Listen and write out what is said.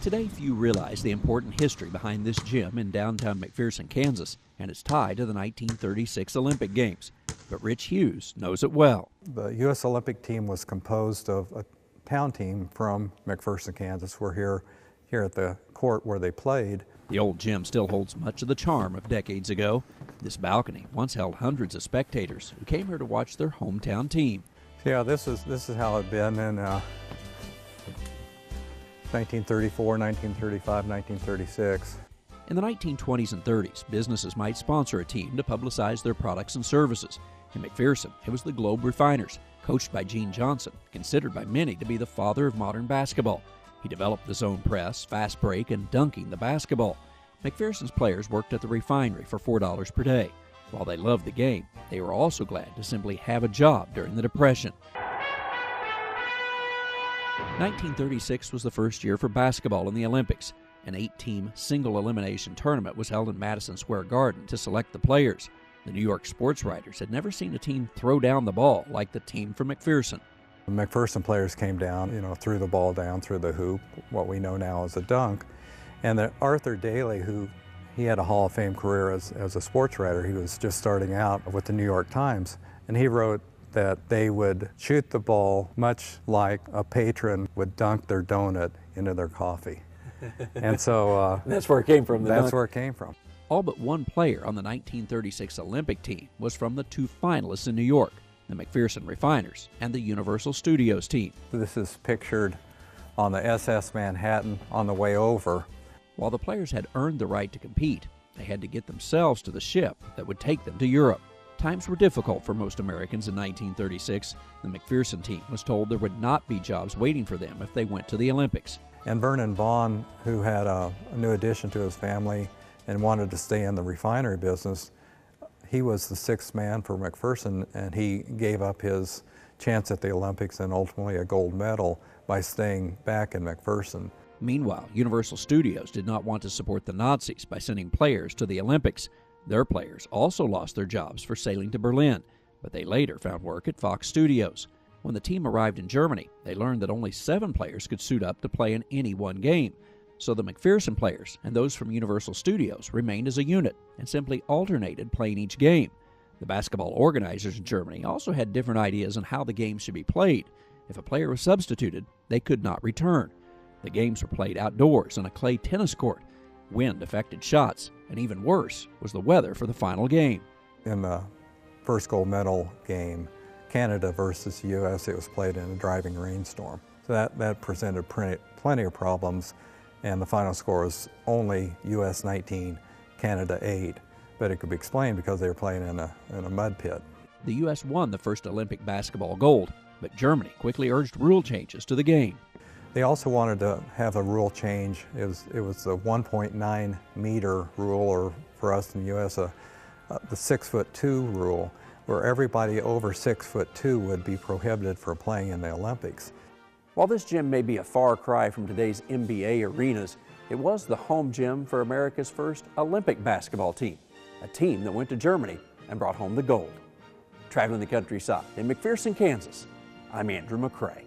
Today, few realize the important history behind this gym in downtown McPherson, Kansas, and its tie to the 1936 Olympic Games. But Rich Hughes knows it well. The U.S. Olympic team was composed of a town team from McPherson, Kansas. We're here at the court where they played. The old gym still holds much of the charm of decades ago. This balcony once held hundreds of spectators who came here to watch their hometown team. Yeah, this is how it had been in 1934, 1935, 1936. In the 1920s and 30s, businesses might sponsor a team to publicize their products and services. In McPherson, it was the Globe Refiners, coached by Gene Johnson, considered by many to be the father of modern basketball. He developed the zone press, fast break, and dunking the basketball. McPherson's players worked at the refinery for $4 per day. While they loved the game, they were also glad to simply have a job during the Depression. 1936 was the first year for basketball in the Olympics. An 8-team single-elimination tournament was held in Madison Square Garden to select the players. The New York sports writers had never seen a team throw down the ball like the team from McPherson. The McPherson players came down, threw the ball down through the hoop, what we know now as a dunk. And Arthur Daly, he had a Hall of Fame career as a sports writer. He was just starting out with the New York Times, and he wrote that they would shoot the ball much like a patron would dunk their donut into their coffee. And so that's where it came from. That's where it came from. All but one player on the 1936 Olympic team was from the two finalists in New York, the McPherson Refiners and the Universal Studios team. This is pictured on the SS Manhattan on the way over. While the players had earned the right to compete, they had to get themselves to the ship that would take them to Europe. Times were difficult for most Americans in 1936. The McPherson team was told there would not be jobs waiting for them if they went to the Olympics. And Vernon Vaughn, who had a new addition to his family and wanted to stay in the refinery business, he was the sixth man for McPherson, and he gave up his chance at the Olympics and ultimately a gold medal by staying back in McPherson. Meanwhile, Universal Studios did not want to support the Nazis by sending players to the Olympics. Their players also lost their jobs for sailing to Berlin, but they later found work at Fox Studios. When the team arrived in Germany, they learned that only 7 players could suit up to play in any one game. So the McPherson players and those from Universal Studios remained as a unit and simply alternated playing each game. The basketball organizers in Germany also had different ideas on how the game should be played. If a player was substituted, they could not return. The games were played outdoors on a clay tennis court. Wind affected shots, and even worse was the weather for the final game. In the first gold medal game, Canada versus the U.S., it was played in a driving rainstorm. So that presented plenty of problems, and the final score was only U.S. 19, Canada 8. But it could be explained because they were playing in a mud pit. The U.S. won the first Olympic basketball gold, but Germany quickly urged rule changes to the game. They also wanted to have a rule change. It was the 1.9 meter rule, or for us in the U.S., the 6'2" rule, where everybody over 6'2" would be prohibited from playing in the Olympics. While this gym may be a far cry from today's NBA arenas, it was the home gym for America's first Olympic basketball team, a team that went to Germany and brought home the gold. Traveling the countryside in McPherson, Kansas, I'm Andrew McCray.